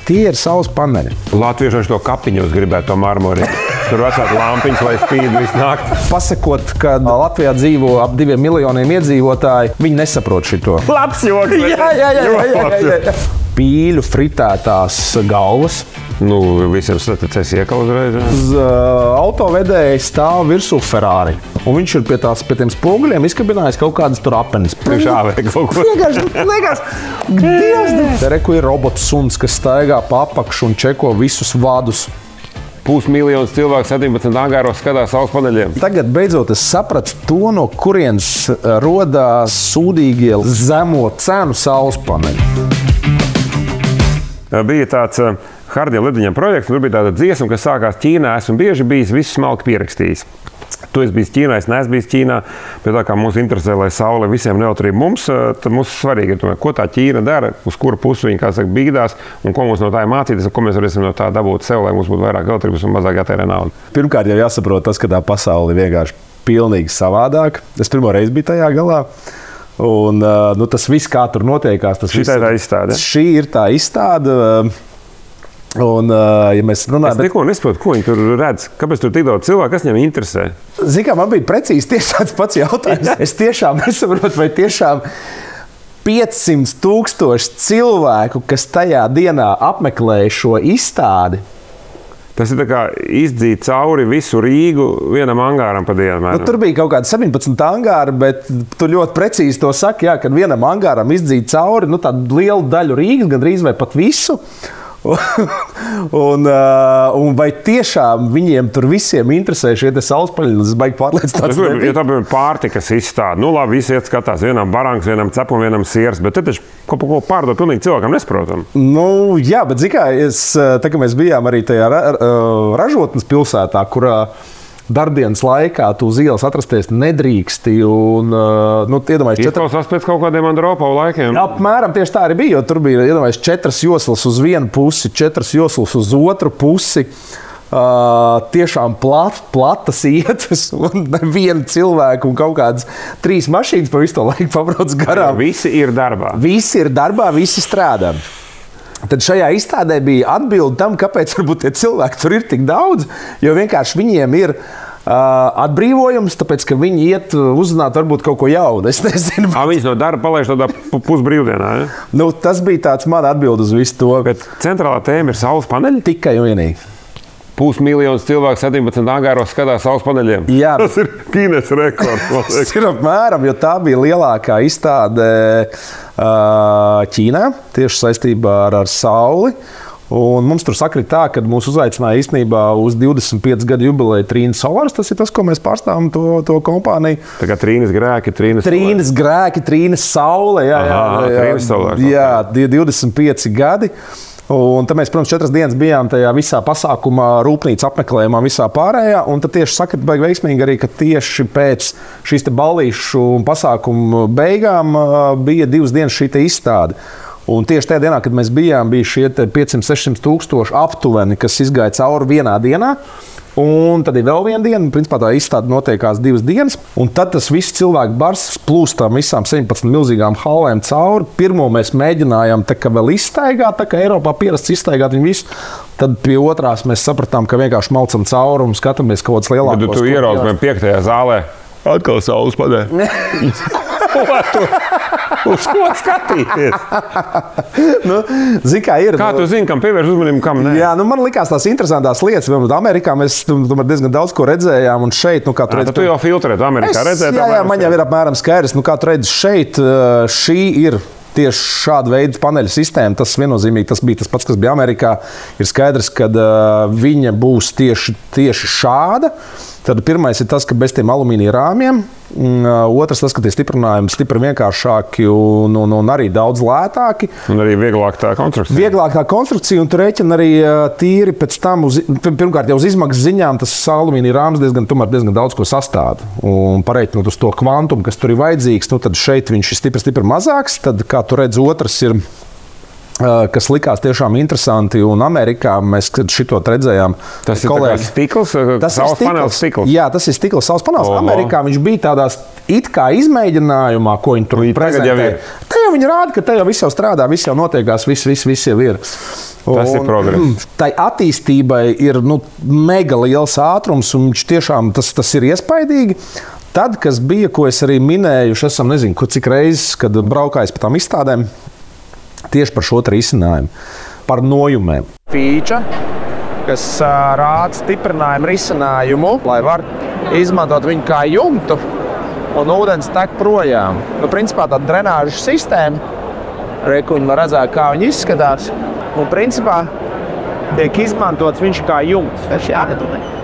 Tie ir saules paneļi. Latvieši to kapiņos gribētu to marmori. Tur vecāki lampiņas, lai spīd visu nakti. Pasakot, ka Latvijā dzīvo ap 2 miljoniem iedzīvotāji, viņi nesaprot šito. Labs joks! Jā. Pīļu fritētās galvas. Nu, visiem saticēs iekal uzreiz. Uz autovedēja stāv virsū Ferrari. Un viņš ir pie tiem spoguļiem izkabinājis kaut kādas tur apenes. Priekšā vai kaut ko. Dievs! Te reku ir robots suns, kas staigā pa apakšu un čeko visus vadus. 500 000 cilvēku 17 angāros skatās saules paneļiem. Tagad beidzot es sapratu to, no kurienes rodās sūdīgie zemo cenu saules paneļi. Bija tāds Hardiem Lidiņam projekts, tur bija tāda dziesma, kas sākās Ķīnā. Esmu bieži bijis visu smalki pierakstījis. Tu esi bijis Ķīnā, es neesmu bijis Ķīnā, bet tā kā mums interesē, lai saule visiem neautrība mums, tad mums svarīgi ir, ko tā Ķīna dara, uz kuru pusi viņi, kā saka, bīdās, un ko mums no tā ir mācīties, un ko mēs varēsim no tā dabūt sev, lai mums būtu vairāk autrības un mazāk jātērē naudu. Pirmkārt jau jāsaprot tas, ka tā pasaule ir vienkārši pilnīgi savādāk. Es pirmo reizi biju tajā galā. Un tas viss, kā tur notiekās, tas viss ir tā izstāde. Šī ir tā izstāde. Un, ja mēs runājam, es neko nesaprotu, ko viņi tur redz. Kāpēc tur tik daudz cilvēku, kas viņiem interesē? Zini, kā man bija precīzi tieši tāds pats jautājums. Es tiešām nesaprotu, vai tiešām 500 000 cilvēku, kas tajā dienā apmeklēja šo izstādi. Tas ir tā kā izdzīt cauri visu Rīgu vienam angāram pa dienu. Tur bija kaut kādi 17 angāri, bet tu ļoti precīzi to saki, jā, kad vienam angāram izdzīt cauri tādu lielu daļu Rīgas, gandrīz vai pat visu. un vai tiešām viņiem tur visiem interesē šie saules paneļi? Es baigi pārliecināts. Ja tā bija pārtikas izstāde, nu labi, visi iet skatās vienam barangs, vienam cepum, vienam siers, bet te taču ko pārdot pilnīgi cilvēkam nesprotam. Nu, jā, bet zini kā, tā kā mēs bijām arī tajā ražotnes pilsētā, kurā darbdienas laikā tu uz ielas atrasties nedrīksti. Izklausās pēc kaut kādiem Andropovu laikiem. Apmēram tieši tā arī bija, jo tur bija 4 joslas uz vienu pusi, 4 joslas uz otru pusi. Tiešām platas ietas un nevienu cilvēku un kaut kādas 3 mašīnas pa visu to laiku pabrauc garām. Visi ir darbā. Visi ir darbā, visi strādā. Tad šajā izstādē bija atbilde tam, kāpēc varbūt tie cilvēki tur ir tik daudz, jo vienkārši viņiem ir atbrīvojums, tāpēc, ka viņi iet uzzināt varbūt kaut ko jaunu. Es nezinu. Viņas no darba palaiž tādā pusbrīvdienā, ja? Nu, tas bija tāds man atbilde uz visu to. Bet centrālā tēma ir saules paneļi? Tikai un vienīgi. 500 000 cilvēku 17 angāros skatās saules paneļiem. Jā. Tas ir Gines rekords. Tas ir apmēram, jo tā bija lielākā izstāde Ķīnā, tieši saistībā ar sauli. Un mums tur sakrit tā, ka mūs uzaicināja īstenībā uz 25 gadu jubileju Trīnas Solars. Tas ir tas, ko mēs pārstāvam to kompāniju. Tā kā Trīnas grēki, Trīnas grēki, Trīnas saule. Jā, Trīnas Solars. Jā, 25 gadi. Un tad mēs, protams, 4 dienas bijām tajā visā pasākumā, rūpnīcas apmeklējumā, visā pārējā. Un tad tieši sakrit baigi veiksmīgi arī, ka tieši pēc šīs ballīšu un pasākumu beigām bija 2 dienas šī izstāde. Un tieši tajā dienā, kad mēs bijām, bija šie 500–600 tūkstoši aptuveni, kas izgāja cauri vienā dienā. Un tad ir vēl viena diena, principā tā izstāde notiekās 2 dienas. Un tad tas viss cilvēku bars plūstām visām 17 milzīgām halēm cauri. Pirmo mēs mēģinājām tā kā vēl izstaigāt, tā kā Eiropā pierasts izstaigāt viņu visu. Tad pie otrās mēs sapratām, ka vienkārši malcam cauri un skatāmies kaut kāds lielākos. Bet tu ieraugi 5. zālē. Atkal saules paneļi. Uz ko skatīties? Kā tu zini, kam pievērš uzmanību, kam ne? Jā, man likās tās interesantās lietas. Amerikā mēs diezgan daudz ko redzējām. Un šeit, tu jau filtrē, tu Amerikā redzēji? Jā, man jau ir apmēram skaidrs. Kā tu redzi šeit, šī ir tieši šāda veida paneļa sistēma. Tas viennozīmīgi tas bija tas pats, kas bija Amerikā. Ir skaidrs, ka viņa būs tieši šāda. Tad pirmais ir tas, ka bez tiem alumīnija rāmjiem. Otrs tas, ka tie stiprinājumi stipri vienkāršāki un arī daudz lētāki. Un arī vieglāk tā konstrukcija. Vieglāk tā konstrukcija un tu rēķini arī tīri pēc tam, pirmkārt jau uz izmaksas ziņām, tas alumīnija rāms diezgan daudz ko sastāv. Un pareiķinot uz to kvantumu, kas tur ir vajadzīgs, tad šeit viņš ir stipri mazāks. Tad, kā tu redzi, otrs ir kas likās tiešām interesanti. Un Amerikā mēs šito redzējām. Tas ir stikls, saules panelis stikls. Jā, tas ir stikls saules panelis. Amerikā viņš bija tādās it kā izmēģinājumā, ko viņi tur prezentē. Te jau viņi rāda, ka te jau viss jau strādā, viss jau notiekās, viss jau ir. Tas ir progress. Tai attīstībai ir mega liels ātrums, un viņš tiešām tas ir iespaidīgi. Tad, kas bija, ko es arī minēju, esam nezinu, cik reizes, kad braukājis pa tām izstādēm, tieši par šo risinājumu, par nojumēm. Feature, kas rāda stiprinājumu risinājumu, lai var izmantot viņu kā jumtu, un ūdens tek projām. Principā tāda drenāžas sistēma, viņi var redzēt, kā viņi izskatās, un principā tiek izmantots viņš kā jumts.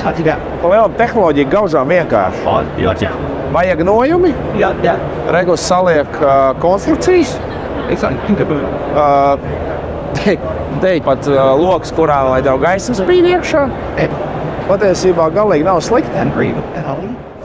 Liela tehnoloģija gaužām vienkārši. Vajag nojumi, Reguls saliek konstrukcijas, te pat loks, kurā lai tev gaismas spīd iekšā. Patiesībā galīgi nav slikti.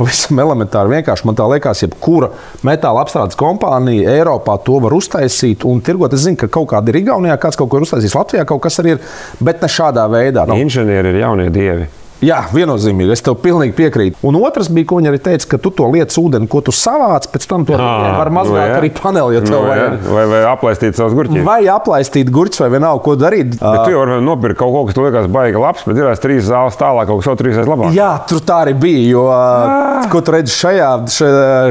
Pavisam elementāri vienkārši. Man tā liekas, jebkura metāla apstrādes kompānija Eiropā to var uztaisīt un tirgot. Es zinu, ka kaut kāda ir Igaunijā, kāds kaut ko ir uztaisījis Latvijā, kaut kas arī ir, bet ne šādā veidā. Inženieri ir jaunie dievi. Jā, viennozīmīgi. Es tev pilnīgi piekrītu. Un otrs bija, ko viņi arī teica, ka tu to lietas ūdeni, ko tu savāc, pēc tam to var mazgāt arī paneli, ja tev vajag. Vai aplaistīt savus gurķus. Vai aplaistīt gurķus, vai vienalga, ko darīt. Bet tu jau vari nopirkt kaut ko, kas tu liekas baigi labs, bet ir 3 zāles tālāk, kaut kas vēl 3 labāk. Jā, tur tā arī bija, jo, ko tu redzi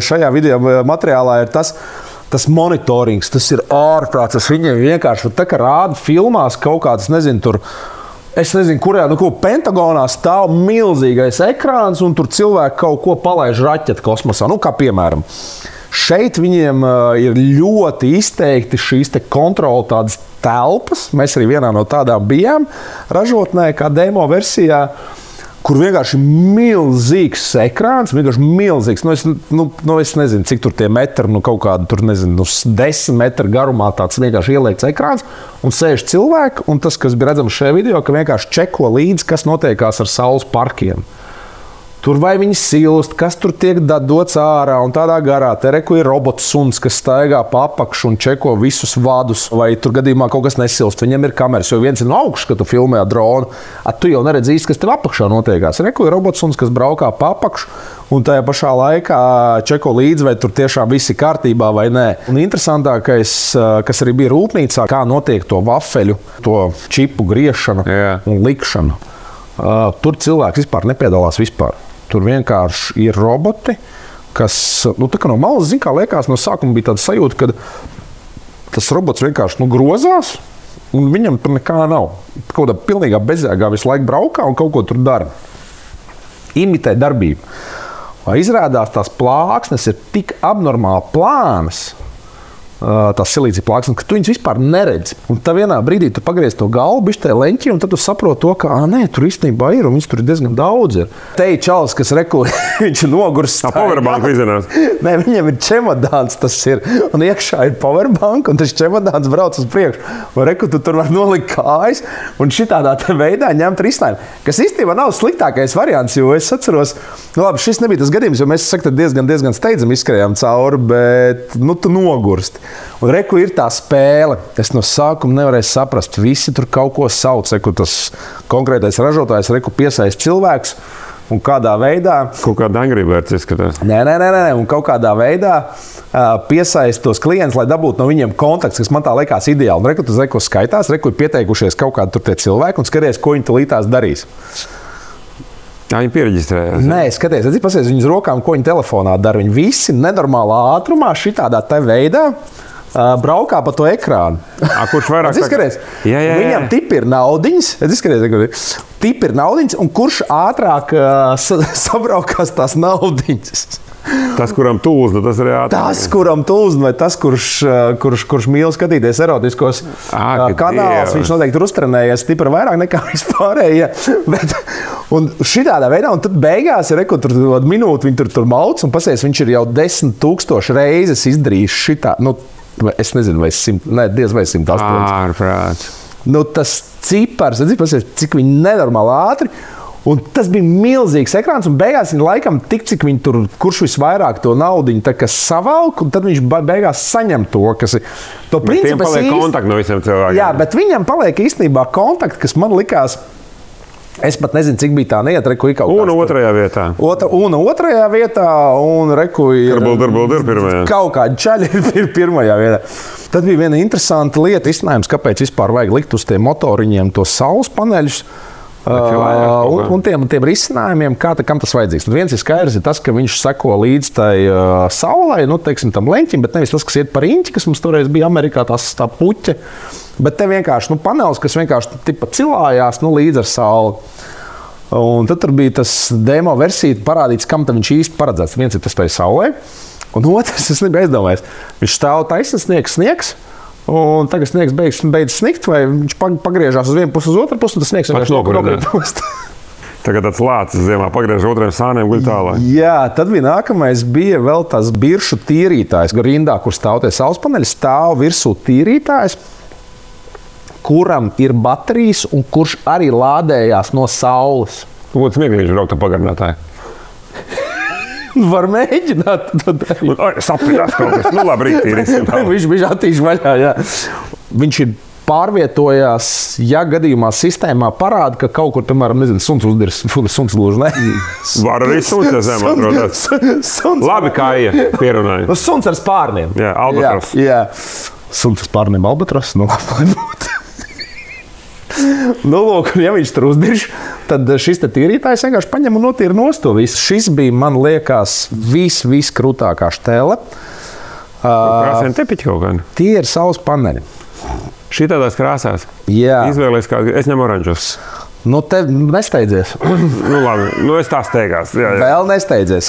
šajā video materiālā ir tas monitorings, tas ir ārprāts, tas viņiem vienkārši tā kā rāda filmās kaut kāds, Es nezinu, kurā Pentagonā stāv milzīgais ekrāns, un tur cilvēki kaut ko palaiž raķeti kosmosā. Kā piemēram, šeit viņiem ir ļoti izteikti šīs kontrola tādas telpas. Mēs arī vienā no tādām bijām ražotnē, kā demo versijā, kur vienkārši ir milzīgs ekrāns, vienkārši milzīgs. Es nezinu, cik tur tie metri, kaut kādi 10 metru garumā tāds vienkārši ieliekts ekrāns, un sēž cilvēki, un tas, kas bija redzams šajā video, ka vienkārši čeko līdzi, kas notiekās ar saules parkiem. Tur vai viņi silst, kas tur tiek dots ārā un tādā garā. Te reku ir robots suns, kas staigā pa apakšu un čeko visus vadus, vai tur gadījumā kaut kas nesilst. Viņam ir kameras, jo viens ir no augšas, kad tu filmē dronu. Tu jau neredzi īsti, kas tev apakšā notiekās. Reku ir robots suns, kas braukā pa apakšu un tajā pašā laikā čeko līdzi, vai tur tiešām viss ir kārtībā vai nē. Un interesantākais, kas arī bija rūpnīcā, kā notiek to vafeļu, to čipu griešanu un likšanu. Tur cilvēks vispār nepiedalās vispār. Tur vienkārši ir roboti, kas tā kā no malas, kā liekas, no sākuma bija tāda sajūta, ka tas robots vienkārši grozās, un viņam tur nekā nav. Kaut kādā pilnīgā bezjēgā visu laiku braukā un kaut ko tur dara. Imitē darbību. Izrādās, tās plāksnes ir tik abnormāli plānas, tās silīcija plāksnes, ka tu viņas vispār neredzi. Un tā vienā brīdī tu pagriez to galvu, bišķi tajā leņķī, un tad tu saproti to, ka nē, tur īstenībā ir, un viņas tur ir diezgan daudz. Te ir čalis, kas reku, viņš ir nogurs. Powerbank izinās. Nē, viņam ir čemodāns, tas ir, un iekšā ir powerbank, un tas čemodāns brauc uz priekšu. Un reku, tu tur var nolikt kājas, un šitādā te veidā ņemt risinājumu. Kas īstenībā nav sliktākais variants, jo es atceros, labi, šis nebija tas gadījums, jo mēs diezgan steidzam izskrējām cauri, bet tu nogursti. Un reku ir tā spēle. Es no sākuma nevarēju saprast. Visi tur kaut ko sauc. Reku tas konkrētais ražotājs piesaista cilvēks un kādā veidā. Kaut kāda angrībērts izskatās. Nē. Un kaut kādā veidā piesaista tos klientus, lai dabūtu no viņiem kontakts, kas man tā liekas ideāli. Un reku tas skaitās. Reku ir pieteikušies kaut kādi tur tie cilvēki un skaties, ko viņi tulītās darīs. Jā, viņi pieregistrējās. Nē, skaties, pasies viņas rokām, ko viņi telefonā dara. Viņi visi nenormālā ātrumā šitādā te veidā braukā pa to ekrānu. Kurš vairāk? Viņam tipi ir naudiņas. Tipi ir naudiņas, un kurš ātrāk sabraukās tās naudiņas? Tas, kuram tūzna, tas arī ātrāk. Tas, kuram tūzna, vai tas, kurš mīl skatīties erotiskos kanālus, viņš noteikti ir uztrenējies stipri vairāk nekā vispārējie. Un šitādā veidā, un tad beigās ir tur minūti, viņi tur mauc, un pasies, viņš ir jau 10,000 reizes izdarījis šitā. Es nezinu, vai 100, diez vai 108. Ārprāts. Tas cipars, pasies, cik viņi nenormāli ātri. Un tas bija milzīgs ekrāns, un beigās viņa laikam tik, cik viņi tur, kurš visvairāk to naudiņu savalk, un tad viņš beigās saņem to, kas ir. To principu es paliek kontakti no visiem cilvēkiem. Jā, bet viņam paliek īstenībā kontakti, kas man likās, es pat nezinu, cik bija tā neietra, reku ir kaut kāds. Un otrajā vietā. Un otrajā vietā, un reku ir pirmajā. Kaut kādi čaļi ir pirmajā vietā. Tad bija viena interesanta lieta, izcinājums, kāpēc vispār vajag likt uz tiem motoriņiem tos saules paneļus. Un tiem risinājumiem, kam tas vajadzīgs. Un viens ir skaidrs, ir tas, ka viņš seko līdz tai saulei, teiksim, tam leņķim, bet nevis tas, kas iet par riņķi, kas mums toreiz bija Amerikā, tā puķe. Bet te vienkārši panelis, kas vienkārši tipa cilājās līdz ar sauli. Un tad tur bija tas demo versija parādīts, kam tam viņš īsti paredzēts. Viens ir tas tai saulē, un otrs, es nebiju aizdomājies, viņš stāv taisni sniegs. Un tagad sniegs beidz snikt, vai viņš pagriežās uz vienu pusi, uz otru pusi, un tas sniegs vienkārši nokrīt. Tagad tāds lācis ziemā pagriež otriem sāniem guļ tālāk. Jā, tad bija nākamais bija vēl tas biršu tīrītājs. Rindā, kur stāv tie saules paneļi, stāv virsū tīrītājs, kuram ir baterijas un kurš arī lādējās no saules. Būtu smieklīgi braukt ar pagarinātāju. Var mēģināt. Sapņās kaut kas. Nu labi, rītīrīsim. Viņš bija attīž vaļā, jā. Viņš ir pārvietojās, ja gadījumā sistēmā parāda, ka kaut kur, piemēram, nezinu, suns uzdirs, suns lūž, ne? Var arī suns, ja zem atrodas. Labi, kā pierunāja. Suns ar spārniem. Jā, albatros. Jā. Suns ar spārniem albatros, lai būtu. Lūk, ja viņš tur uzdirž, tad šis tīrītājs vienkārši paņem un notīra nost to visu. Šis bija, man liekas, viskrūtākā štēle. Krāsēm tepiķi kaut kādi? Tie ir saules paneļi. Šī tādās krāsās? Jā. Izvēlies kā, es ņemu oranžus. Te nesteidzies. Labi, es tā steigās. Jā. Vēl nesteidzies.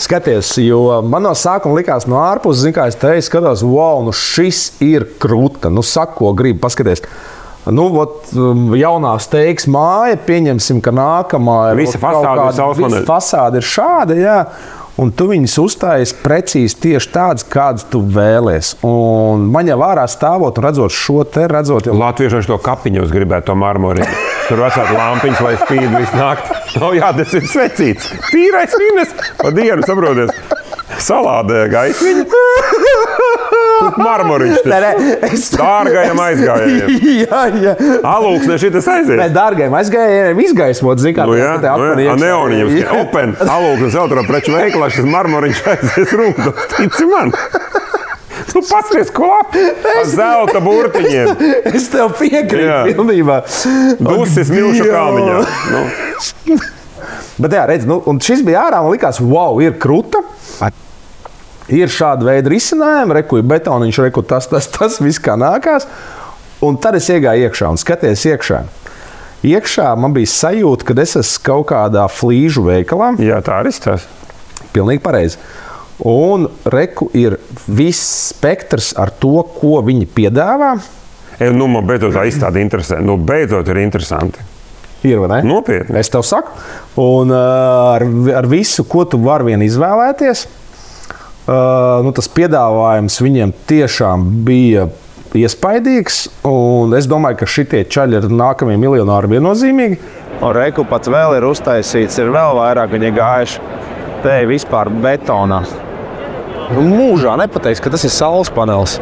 Skaties, jo man no sākuma likās no ārpuses, zin kā es teicu, skatās, wow, šis ir krūta. Saku, ko gribu paskaties. Jaunā steigas māja, pieņemsim, ka nākamā visa fasāde ir šāda, jā, un tu viņus uztājies precīzi tieši tādas, kādas tu vēlies. Un man jau ārā stāvot un redzot šo te, jau... Latvieši to kapiņu gribētu, to marmoriņu. Tur vecāt lampiņas, lai spīd visu nakti. Nav jādesīt svecīts. Tīrais vīnes pa dienu, saproties. Salādē gaismiņu. Marmoriņš tas. Dārgajam aizgājējiem. Jā. Alūksne šitas aizies. Nē, dārgajam aizgājējiem izgaismot, zin kā. Neoniņam. Open. Alūksnes autopreču veikalā šis marmoriņš aizies rūktos. Tici man. Paskaties, ko labi. Ar zelta burtiņiem. Es tev piekrītu pilnībā. Dusis milšu kalniņā. Bet jā, redz, un šis bija ārā, man likās, wow, ir kruta. Ir šāda veida risinājumi, reku ir betoniņš, reku tas viss kā nākās. Un tad es iegāju iekšā un skaties iekšā. Iekšā man bija sajūta, ka es esmu kaut kādā flīžu veikalā. Jā, tā arī tās. Pilnīgi pareizi. Un reku ir viss spektrs ar to, ko viņi piedāvā. Man beidzot tā izstāde interesē. Beidzot ir interesanti. Ir, vai ne? Nopietni. Es tev saku. Un ar visu, ko tu vari vien izvēlēties, tas piedāvājums viņiem tiešām bija iespaidīgs. Un es domāju, ka šitie čaļi ir nākamie miljonāri viennozīmīgi. Un reku pats vēl ir uztaisīts, ir vēl vairāk viņi gājuši te vispār betonā. Mūžā nepateiks, ka tas ir saules panelis.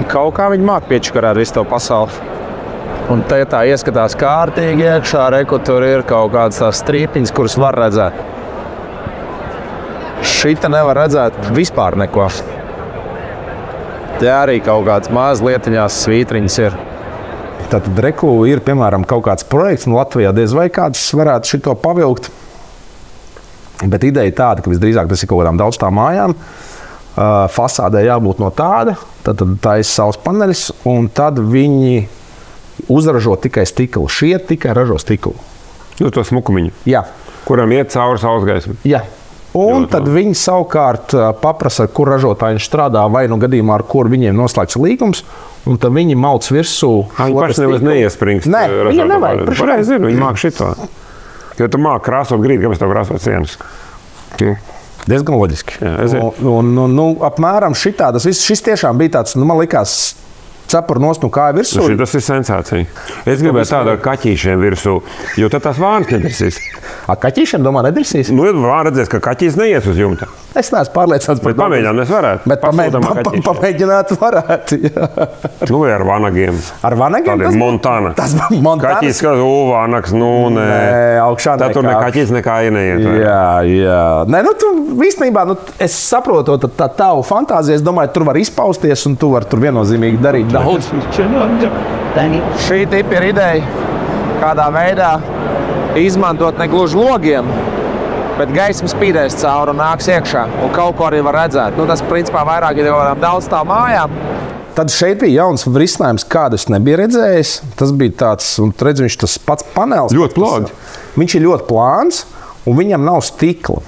Kaut kā viņi māk piečkarēt visu to pasauli. Un te tā ieskatās kārtīgi iekšā, reku tur ir kaut kādas tās strīpiņas, kuras var redzēt. Šita nevar redzēt vispār neko. Te arī kaut kāds maz lietiņās svītriņas ir. Tātad reku ir, piemēram, kaut kāds projekts, Latvijā diez vai kāds varētu šito pavilkt. Bet ideja tāda, ka visdrīzāk tas ir kaut kādām daudz tām mājām. Fasādē jābūt no tāda, tad tā ir saules paneļs, un tad viņi uzražo tikai stiklu. Šie tikai ražo stiklu. To smukumiņu? Jā. Kuram iet cauri saules gaismu? Jā. Un tad viņi savukārt paprasa, kur ražotāji strādā, vai gadījumā, ar kur viņiem noslēgts līgums, un tad viņi mauc virsū. Viņi paši nemaz neiespringst. Nē, viņi nevajag. Pareizi zinu, viņi māk šito. Jo tu māk krāsot grīdi, kāpēc tev krāsot sienas? Diezgan loģiski. Jā, apmēram šitā, šis tiešām bija tāds, man likās, cepuru nost no kāja virsū. Tas ir sensācija. Es gribēju tādu ar kaķīšiem virsū, jo tad tās vārnas nedarsīs. Ar kaķīšiem, domā, nedarsīs? Nu, vārna redzēs, ka kaķīs neies uz jumta. Es neesmu pārliecināts par to. Bet pamēģināt mēs varētu. Bet pamēģināt varētu, jā. Nu, vai ar vanagiem. Ar vanagiem? Tādiem Montana. Tas Montana. Kaķīs, ka vanags, nu, nē. Augšā tā tur ne kaķīs nekā neiet. Jā. Nē, nu, tu īstenībā, es saprotu, tā tavu fantāziju, es domāju, tur var izpausties un tu vari tur viennozīmīgi darīt daudz. Šī tipa ir ideja, kādā veidā izmantot ne gluži logiem, bet gaisma spīdēs cauri un nāks iekšā, un kaut ko arī var redzēt. Nu, tas, principā, vairāk ir kādām daudzstāvu mājām. Tad šeit bija jauns risinājums, kādu es nebiju redzējis. Tas bija tāds, un redz, viņš tas pats panelis. Ļoti plāns. Viņš ir ļoti plāns, un viņam nav stikla.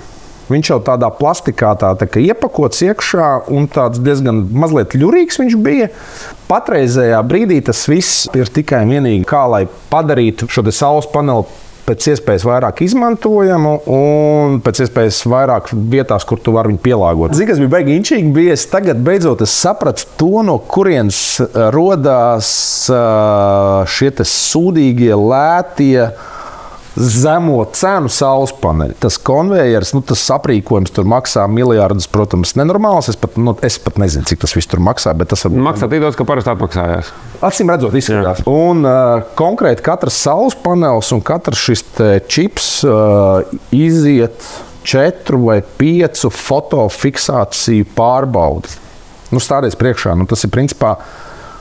Viņš jau tādā plastikā tā kā iepakots iekšā, un tāds diezgan mazliet ļurīgs viņš bija. Patreizējā brīdī tas viss ir tikai un vienīgi kā, lai padarītu šo te saules paneli pēc iespējas vairāk izmantojamu un pēc iespējas vairāk vietās, kur tu vari viņu pielāgot. Zini, kas bija baigi inčīgi, bija tagad beidzot es sapratu to, no kurienes rodās šie te sūdīgie, lētie, zemo cenu saules paneļi. Tas konvejers, tas aprīkojums tur maksā miljardus, protams, nenormāls. Es pat nezinu, cik tas viss tur maksā. Bet tas maksā tik daudz, ka parasti atmaksājās. Acīm redzot, izskatās. Jā. Un konkrēti katrs saules panelis un katrs šis čips iziet 4 vai 5 fotofiksāciju pārbaudi. Stādies priekšā. Tas ir principā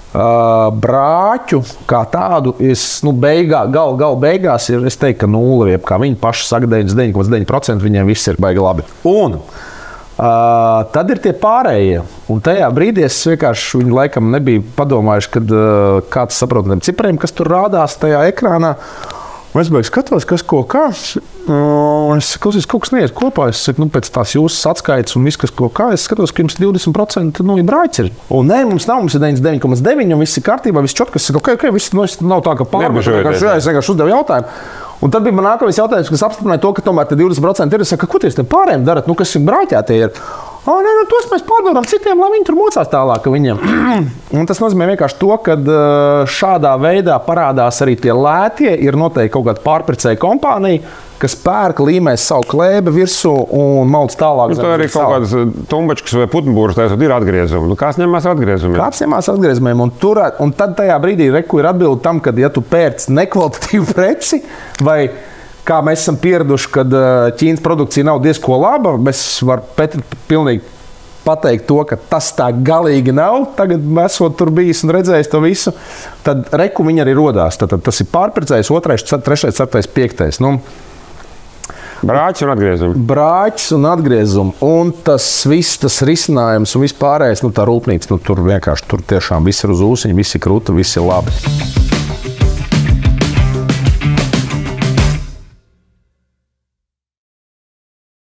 brāķu kā tādu, gala beigās ir, es teiktu, ka 0, kā viņi paši saka, 99,9% viņiem viss ir baigi labi. Un tad ir tie pārējie. Un tajā brīdī es vienkārši viņu laikam nebiju padomājuši, kad kāds saprot tiem cipriem, kas tur rādās tajā ekrānā. Un es skatos, kas ko kā. Un es klausos, kaut kas neiet kopā. Es saku, pēc tās jūsu atskaites un viss, kas ko kā. Es skatos, ka jums 20% brāķis ir. Un nē, mums ir 99,9 un viss ir kārtībā, viss čotkas. Ok, viss nav tā, ka pārbaudīt. Es vienkārši uzdevu jautājumu. Un tad bija man nākamais jautājums, kas apstiprināja to, ka tomēr 20% ir. Es saku, ko tiem pārējiem darat? Kas ir brāķētie ir? Nē, tos mēs pārdodam citiem, lai viņi tur mocās tālāk viņiem. Un tas nozīmē vienkārši to, ka šādā veidā parādās arī tie lētie. Ir noteikti kaut kāda pārpircēja kompānija, kas pērk, līmēs savu klēbi virsū un malc tālāk. Tā arī kaut kādas tumbačkas vai putnbūras taisot ir atgriezumi. Kāds ņemās atgriezumiem? Kāds ņemās atgriezumiem? Un tad tajā brīdī reku ir atbildi tam, ka ja tu pērc nekvalitatīvu preci vai kā mēs esam pieraduši, kad Ķīnas produkcija nav diezko laba, mēs varam pilnīgi pateikt to, ka tas tā galīgi nav. Tagad esot tur bijis un redzējis to visu, tad reku viņi arī rodās. Tad tas ir pārpircējs, 2., 3., 4., 5. Brāķis un atgriezumi. Brāķis un atgriezumi. Un tas viss, tas risinājums un vispārējais, tā rūpnīca, tur vienkārši tur tiešām viss ir uz ūsiņa, viss ir krūta, viss ir labi.